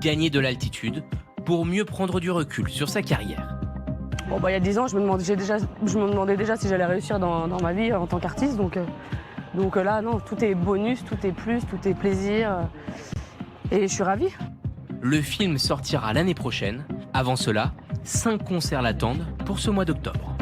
gagner de l'altitude pour mieux prendre du recul sur sa carrière. Bon, il y a 10 ans, je me demandais déjà si j'allais réussir dans ma vie en tant qu'artiste. Donc là, non, tout est bonus, tout est plus, tout est plaisir. Et je suis ravie. Le film sortira l'année prochaine. Avant cela, 5 concerts l'attendent pour ce mois d'octobre.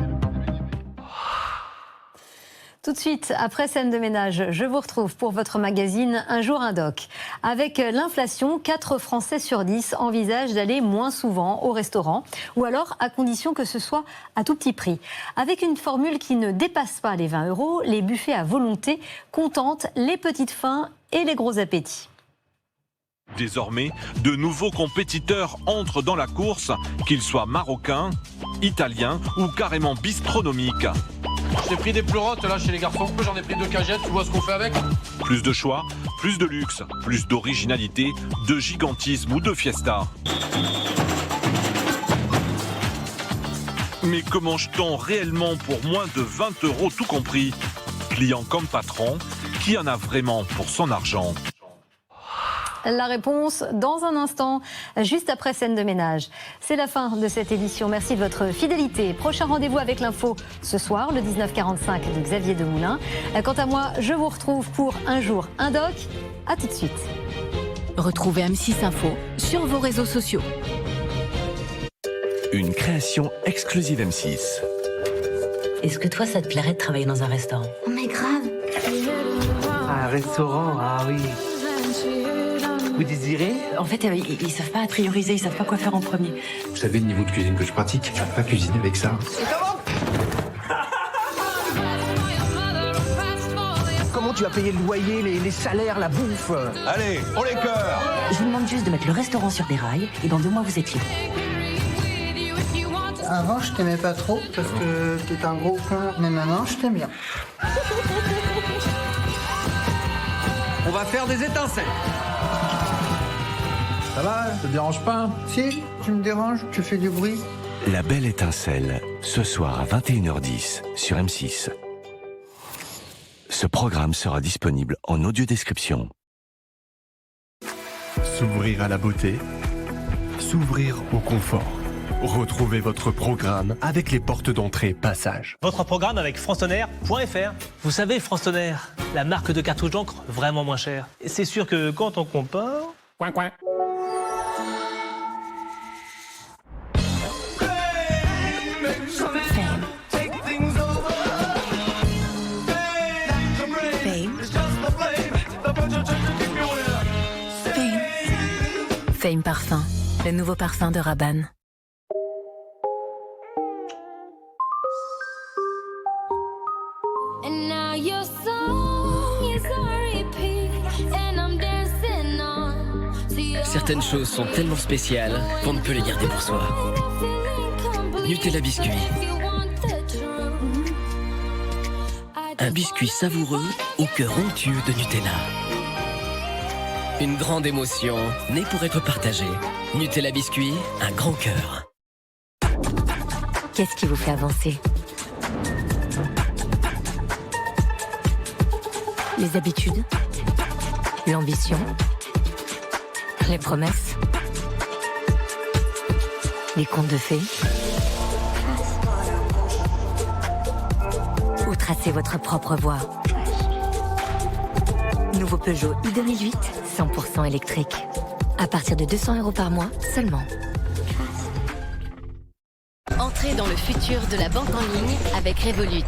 Tout de suite, après Scène de ménage, je vous retrouve pour votre magazine Un jour un doc. Avec l'inflation, 4 Français sur 10 envisagent d'aller moins souvent au restaurant, ou alors à condition que ce soit à tout petit prix. Avec une formule qui ne dépasse pas les 20 €, les buffets à volonté contentent les petites faims et les gros appétits. Désormais, de nouveaux compétiteurs entrent dans la course, qu'ils soient marocains, italiens ou carrément bistronomiques. J'ai pris des pleurotes là chez les garçons, j'en ai pris 2 cagettes, tu vois ce qu'on fait avec? Plus de choix, plus de luxe, plus d'originalité, de gigantisme ou de fiesta. Mais que mange-t-on réellement pour moins de 20 € tout compris? Client comme patron, qui en a vraiment pour son argent? La réponse dans un instant, juste après Scène de ménage. C'est la fin de cette édition. Merci de votre fidélité. Prochain rendez-vous avec l'info ce soir, le 19h45 de Xavier Demoulin. Quant à moi, je vous retrouve pour Un jour, un doc. À tout de suite. Retrouvez M6 Info sur vos réseaux sociaux. Une création exclusive M6. Est-ce que toi, ça te plairait de travailler dans un restaurant? Oh mais grave. Un restaurant, ah oui. Vous désirez? En fait, ils savent pas prioriser, ils savent pas quoi faire en premier. Vous savez le niveau de cuisine que je pratique? Je peux pas cuisiner avec ça. Comment tu as payé le loyer, les salaires, la bouffe? Allez, on les cœurs! Je vous demande juste de mettre le restaurant sur des rails et dans 2 mois, vous êtes libre. Avant, je t'aimais pas trop parce que t'es un gros con, mais maintenant, je t'aime bien. On va faire des étincelles. Ça va, ça te dérange pas? Si, tu me déranges, tu fais du bruit. La belle étincelle, ce soir à 21h10 sur M6. Ce programme sera disponible en audio-description. S'ouvrir à la beauté, s'ouvrir au confort. Retrouvez votre programme avec les portes d'entrée Passage. Votre programme avec francetonnerre.fr. Vous savez, France Tonnerre, la marque de cartouches d'encre vraiment moins chère. Et c'est sûr que quand on compare... Coin, coin. Fame Parfum, le nouveau parfum de Rabanne. Certaines choses sont tellement spéciales qu'on ne peut les garder pour soi. Nutella biscuit. Un biscuit savoureux au cœur onctueux de Nutella. Une grande émotion née pour être partagée. Nutella biscuit, un grand cœur. Qu'est-ce qui vous fait avancer? Les habitudes, l'ambition, les promesses, les contes de fées, ou tracer votre propre voie. Nouveau Peugeot i2008, 100% électrique. À partir de 200 € par mois seulement. Entrez dans le futur de la banque en ligne avec Revolut.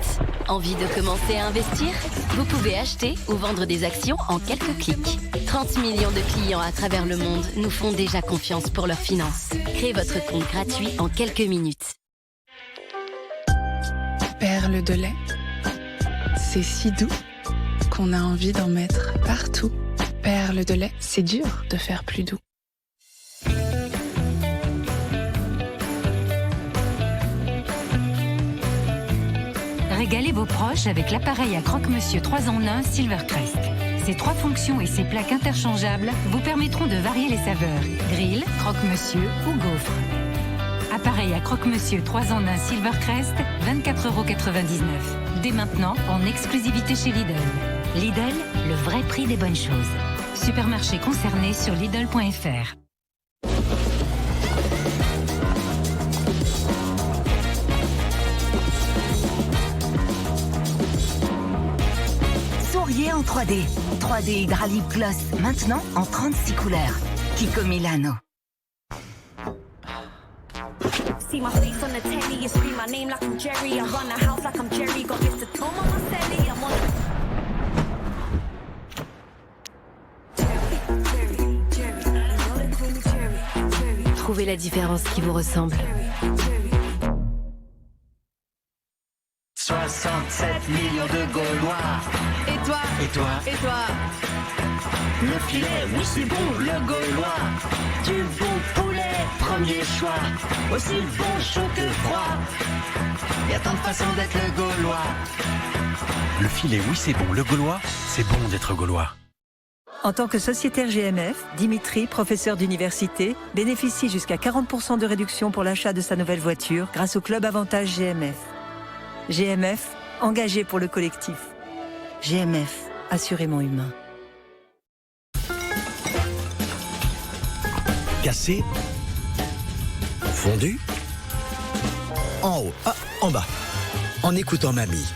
Envie de commencer à investir? Vous pouvez acheter ou vendre des actions en quelques clics. 30 millions de clients à travers le monde nous font déjà confiance pour leurs finances. Créez votre compte gratuit en quelques minutes. Perles de lait. C'est si doux qu'on a envie d'en mettre partout. Perles de lait, c'est dur de faire plus doux. Régalez vos proches avec l'appareil à croque-monsieur 3 en 1 Silvercrest. Ses 3 fonctions et ses plaques interchangeables vous permettront de varier les saveurs. Grill, croque-monsieur ou gaufre. Appareil à croque-monsieur 3 en 1 Silvercrest, 24,99 €. Dès maintenant, en exclusivité chez Lidl. Lidl, le vrai prix des bonnes choses. Supermarché concerné sur Lidl.fr. colorier en 3D. 3D Hydralip Gloss, maintenant en 36 couleurs. Kiko Milano. See my face on the telly, you scream my name like I'm Jerry. I run the house like I'm Jerry. Got Mr. Tom on my celly. I'm on Trouvez la différence qui vous ressemble. 67 millions de Gaulois. Et toi? Et toi? Et toi? Le filet, oui c'est bon, le Gaulois. Du bon poulet, premier choix. Aussi bon chaud que froid. Y a tant de façons d'être le Gaulois. Le filet, oui c'est bon, le Gaulois, c'est bon d'être Gaulois. En tant que sociétaire GMF, Dimitri, professeur d'université, bénéficie jusqu'à 40% de réduction pour l'achat de sa nouvelle voiture grâce au Club Avantage GMF. GMF, engagé pour le collectif. GMF, assurément humain. Cassé. Fondu. En haut, en bas. En écoutant Mamie.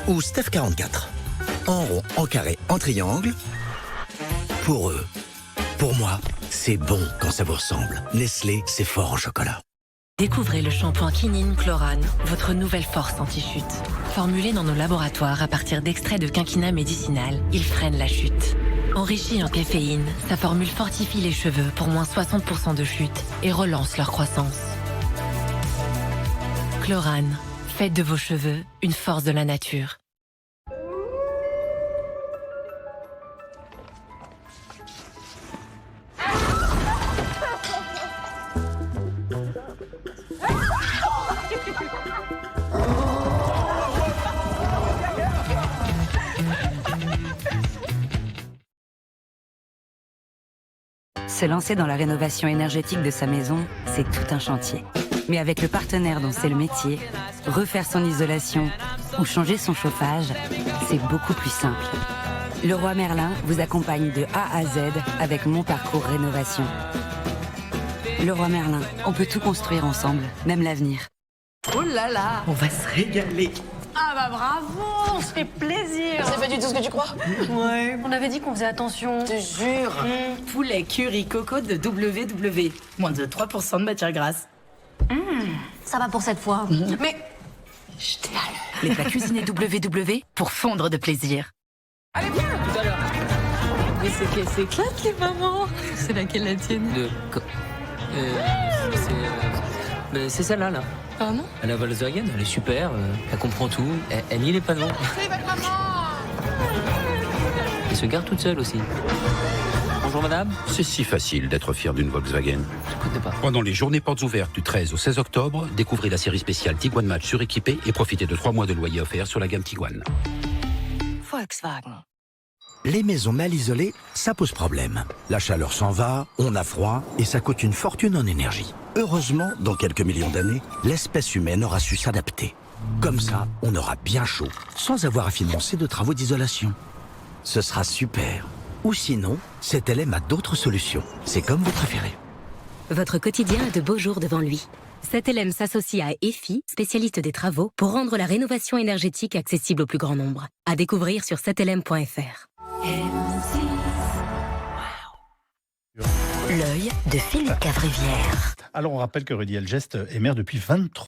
Ou Steph 44. En rond, en carré, en triangle. Pour eux. Pour moi, c'est bon quand ça vous ressemble. Nestlé, c'est fort en chocolat. Découvrez le shampoing Quinine Chlorane, votre nouvelle force anti-chute. Formulé dans nos laboratoires à partir d'extraits de quinquina médicinal, il freine la chute. Enrichi en caféine, sa formule fortifie les cheveux pour moins 60% de chute et relance leur croissance. Chlorane, faites de vos cheveux une force de la nature. Se lancer dans la rénovation énergétique de sa maison, c'est tout un chantier. Mais avec le partenaire dont c'est le métier, refaire son isolation ou changer son chauffage, c'est beaucoup plus simple. Leroy Merlin vous accompagne de A à Z avec Mon Parcours Rénovation. Leroy Merlin, on peut tout construire ensemble, même l'avenir. Oh là là, On va se régaler. ah bah bravo, on se fait plaisir. C'est pas du tout ce que tu crois? Ouais. On avait dit qu'on faisait attention. Je te jure. Poulet curry coco de WW. Moins de 3% de matière grasse. Ça va pour cette fois. Mais je t'ai à l'heure. Les plats cuisinés WW pour fondre de plaisir. Allez, viens tout à l'heure. Mais c'est qu'elle s'éclate, les mamans. C'est laquelle la tienne? C'est celle-là, là. Ah non? La Volkswagen, elle est super, elle comprend tout, elle lit les panneaux. C'est votre maman. Elle se gare toute seule aussi. Bonjour madame. C'est si facile d'être fier d'une Volkswagen. Je connais pas. Pendant les journées portes ouvertes du 13 au 16 octobre, découvrez la série spéciale Tiguan Match suréquipée et profitez de 3 mois de loyer offert sur la gamme Tiguan. Volkswagen. Les maisons mal isolées, ça pose problème. La chaleur s'en va, on a froid et ça coûte une fortune en énergie. Heureusement, dans quelques millions d'années, l'espèce humaine aura su s'adapter. Comme ça, on aura bien chaud, sans avoir à financer de travaux d'isolation. Ce sera super. Ou sinon, cette LM a d'autres solutions. C'est comme vous préférez. Votre quotidien a de beaux jours devant lui. 7LM s'associe à EFI, spécialiste des travaux, pour rendre la rénovation énergétique accessible au plus grand nombre. À découvrir sur 7lm.fr. L'œil de Philippe Cavrivière. Alors on rappelle que Rudy Elgest est maire depuis 23